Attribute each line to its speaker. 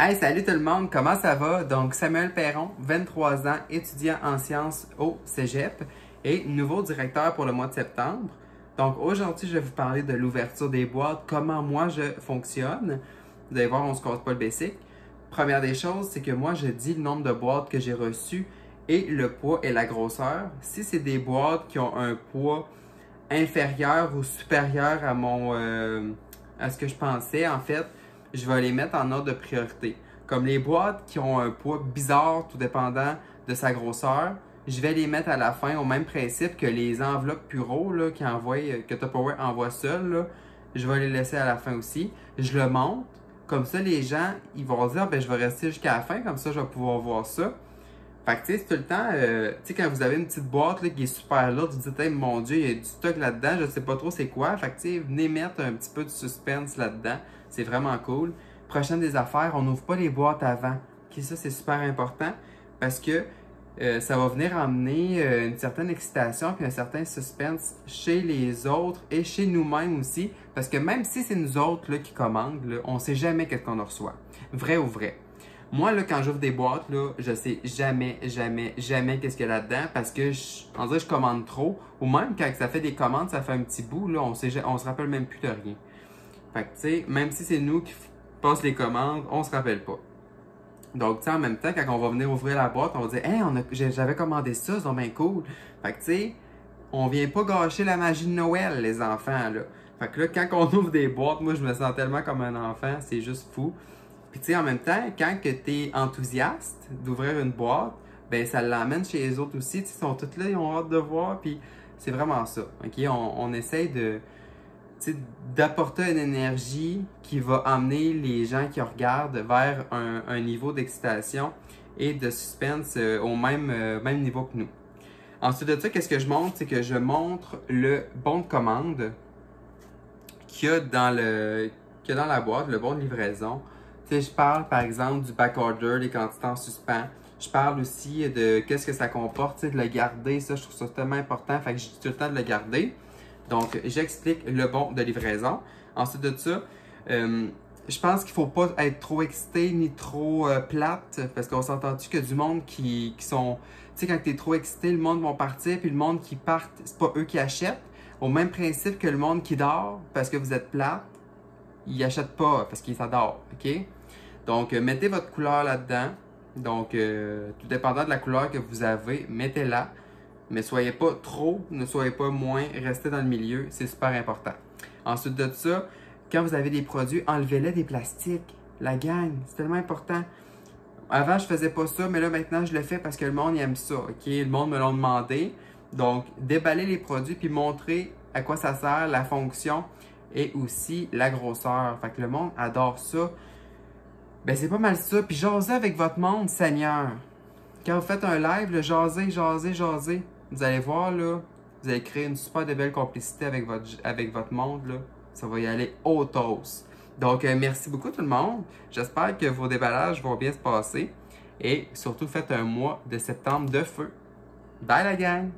Speaker 1: Hey, salut tout le monde, comment ça va? Donc, Samuel Perron, 23 ans, étudiant en sciences au Cégep et nouveau directeur pour le mois de septembre. Donc, aujourd'hui, je vais vous parler de l'ouverture des boîtes, comment moi je fonctionne. Vous allez voir, on se casse pas le basic. Première des choses, c'est que moi, je dis le nombre de boîtes que j'ai reçues et le poids et la grosseur. Si c'est des boîtes qui ont un poids inférieur ou supérieur à à ce que je pensais, en fait, je vais les mettre en ordre de priorité. Comme les boîtes qui ont un poids bizarre, tout dépendant de sa grosseur, je vais les mettre à la fin au même principe que les enveloppes Puro là, que Tupperware envoie seul. Là, je vais les laisser à la fin aussi. Je le monte. Comme ça, les gens, ils vont dire, ben, je vais rester jusqu'à la fin, comme ça, je vais pouvoir voir ça. Fait que, tu sais, c'est tout le temps, tu sais, quand vous avez une petite boîte là, qui est super lourde, vous dites, hey, mon Dieu, il y a du stock là-dedans, je sais pas trop c'est quoi. Fait que, tu sais, venez mettre un petit peu de suspense là-dedans. C'est vraiment cool. Prochaine des affaires, on n'ouvre pas les boîtes avant. Okay, ça, c'est super important parce que ça va venir emmener une certaine excitation et un certain suspense chez les autres et chez nous-mêmes aussi. Parce que même si c'est nous autres là, qui commandent, là, on ne sait jamais qu'est-ce qu'on reçoit. Vrai ou vrai. Moi, là, quand j'ouvre des boîtes, là, je sais jamais qu'est-ce qu'il y a là-dedans parce que on dirait que je commande trop. Ou même quand ça fait des commandes, ça fait un petit bout, là, on se rappelle même plus de rien. Fait que, tu sais, même si c'est nous qui passe les commandes, on se rappelle pas. Donc, tu sais, en même temps, quand on va venir ouvrir la boîte, on va dire, hey, j'avais commandé ça, c'est bien cool. Fait que, tu sais, on vient pas gâcher la magie de Noël, les enfants, là. Fait que là, quand on ouvre des boîtes, moi, je me sens tellement comme un enfant, c'est juste fou. Puis, tu sais, en même temps, quand tu es enthousiaste d'ouvrir une boîte, ben ça l'emmène chez les autres aussi. Tu sais, ils sont tous là, ils ont hâte de voir, puis c'est vraiment ça. OK? On essaye d'apporter une énergie qui va amener les gens qui regardent vers un niveau d'excitation et de suspense au même niveau que nous. Ensuite de ça, qu'est-ce que je montre? C'est que je montre le bon de commande qu'il y a dans la boîte, le bon de livraison. Tu sais, je parle par exemple du backorder, des quantités en suspens. Je parle aussi de qu'est-ce que ça comporte, tu sais, de le garder. Ça, je trouve ça tellement important. Fait que je dis tout le temps de le garder. Donc, j'explique le bon de livraison. Ensuite de ça, je pense qu'il ne faut pas être trop excité ni trop plate parce qu'on s'entend-tu que du monde qui sont... Tu sais, quand tu es trop excité, le monde va partir, puis le monde qui part, c'est pas eux qui achètent. Au même principe que le monde qui dort parce que vous êtes plate, ils n'achètent pas parce qu'ils s'adorent, OK? Donc, mettez votre couleur là-dedans. Donc, tout dépendant de la couleur que vous avez, mettez-la. Mais soyez pas trop, ne soyez pas moins, restez dans le milieu, c'est super important. Ensuite de ça, quand vous avez des produits, enlevez-les des plastiques. La gang, c'est tellement important. Avant, je faisais pas ça, mais là, maintenant, je le fais parce que le monde aime ça, OK? Le monde me l'a demandé. Donc, déballez les produits puis montrez à quoi ça sert, la fonction et aussi la grosseur. Fait que le monde adore ça. Ben, c'est pas mal ça. Puis jasez avec votre monde, Seigneur. Quand vous faites un live, là, jasez. Vous allez voir, là, vous allez créer une super de belle complicité avec votre monde, là. Ça va y aller au toast. Donc, merci beaucoup tout le monde. J'espère que vos déballages vont bien se passer. Et surtout, faites un mois de septembre de feu. Bye la gang!